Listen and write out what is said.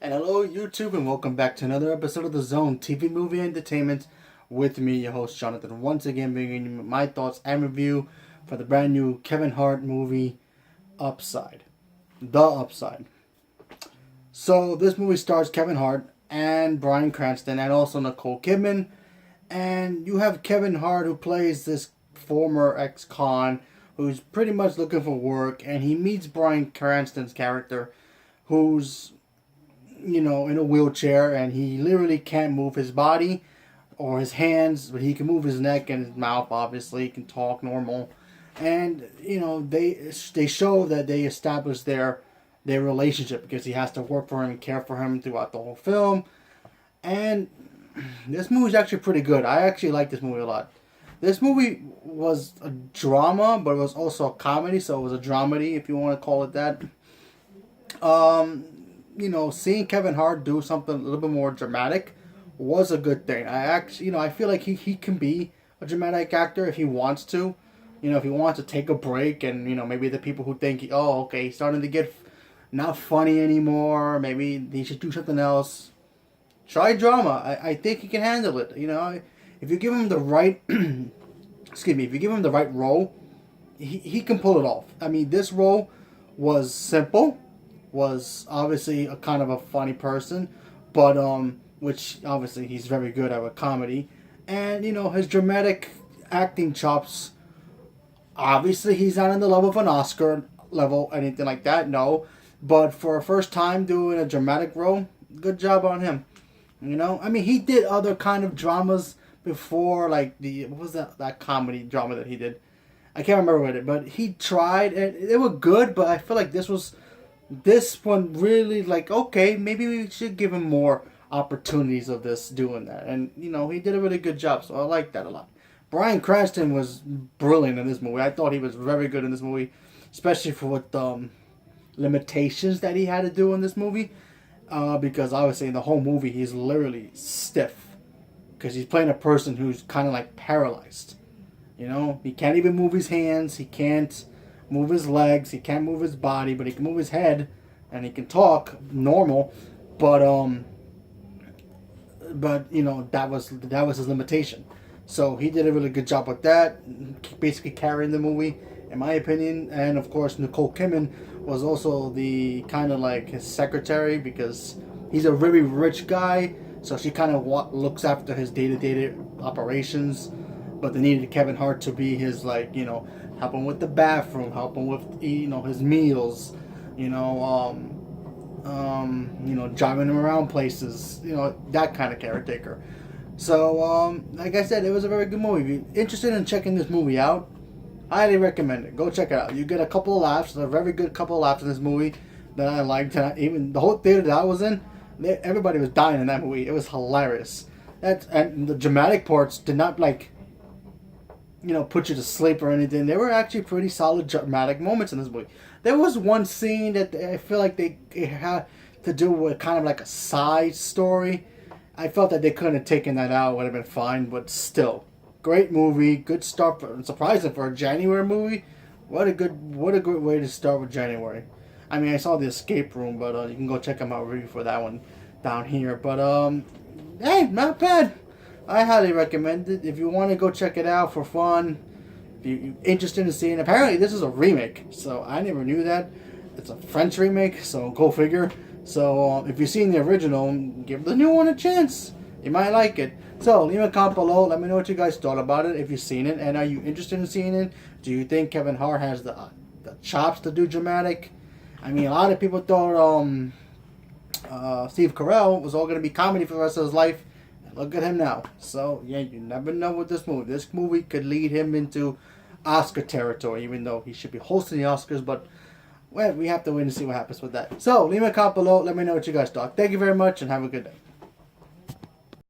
And hello, YouTube, and welcome back to another episode of The Zone TV Movie Entertainment with me, your host, Jonathan, once again bringing you my thoughts and review for the brand new Kevin Hart movie, Upside. The Upside. So, this movie stars Kevin Hart and Bryan Cranston and also Nicole Kidman. And you have Kevin Hart, who plays this former ex-con who's pretty much looking for work, and he meets Bryan Cranston's character, who's in a wheelchair, and he literally can't move his body or his hands, but he can move his neck and his mouth. Obviously, he can talk normal, and they show that they establish their relationship because he has to work for him and care for him throughout the whole film. And this movie is actually pretty good. I actually like this movie a lot. This movie was a drama, but it was also a comedy, so it was a dramedy, if you want to call it that. Seeing Kevin Hart do something a little bit more dramatic was a good thing. I feel like he can be a dramatic actor if he wants to. If he wants to take a break, and maybe the people who think, oh, okay, he's starting to get not funny anymore, maybe he should do something else. Try drama. I think he can handle it. If you give him the right, excuse me, if you give him the right role, he can pull it off. I mean, this role was simple. Was obviously a kind of a funny person, but which obviously he's very good at a comedy, and his dramatic acting chops. Obviously, he's not in the level of an Oscar level, anything like that. No, but for a first time doing a dramatic role, good job on him. I mean, he did other kind of dramas before, like what was that comedy drama that he did? I can't remember what it, but he tried, and they were good. But I feel like this one really, like, okay, maybe we should give him more opportunities of this doing that. And, he did a really good job, so I like that a lot. Bryan Cranston was brilliant in this movie. I thought he was very good in this movie, especially for what limitations that he had to do in this movie. Because obviously in the whole movie he's literally stiff. Because he's playing a person who's kind of like paralyzed. He can't even move his hands, he can't move his legs, he can't move his body, but he can move his head, and he can talk normal, but that was his limitation. So he did a really good job with that, basically carrying the movie, in my opinion. And of course, Nicole Kidman was also the kind of like his secretary, because he's a very rich guy, so she kind of looks after his day-to-day operations. But they needed Kevin Hart to be his, like, help him with the bathroom, help him with, his meals, driving him around places, that kind of caretaker. So, like I said, it was a very good movie. If you're interested in checking this movie out, highly recommend it. Go check it out. You get a couple of laughs, a very good couple of laughs in this movie that I liked. Even the whole theater that I was in, everybody was dying in that movie. It was hilarious. And the dramatic parts did not, like, put you to sleep or anything. There were actually pretty solid dramatic moments in this movie. There was one scene that I feel like they had to do with kind of like a side story. I felt that they couldn't have taken that out. Would have been fine, but still, great movie. Good start. Surprising for a January movie. What a good way to start with January. I mean, I saw The Escape Room, but you can go check out my review for that one down here. But hey, not bad. I highly recommend it. If you want to go check it out for fun, if you're interested in seeing it. Apparently this is a remake, so I never knew that. It's a French remake, so go figure. So if you've seen the original, give the new one a chance. You might like it. So leave a comment below. Let me know what you guys thought about it, if you've seen it, and are you interested in seeing it? Do you think Kevin Hart has the chops to do dramatic? I mean, a lot of people thought Steve Carell was all going to be comedy for the rest of his life. Look at him now. So, yeah, you never know with this movie. This movie could lead him into Oscar territory, even though he should be hosting the Oscars. But, well, we have to wait and see what happens with that. So, leave a comment below. Let me know what you guys thought. Thank you very much, and have a good day.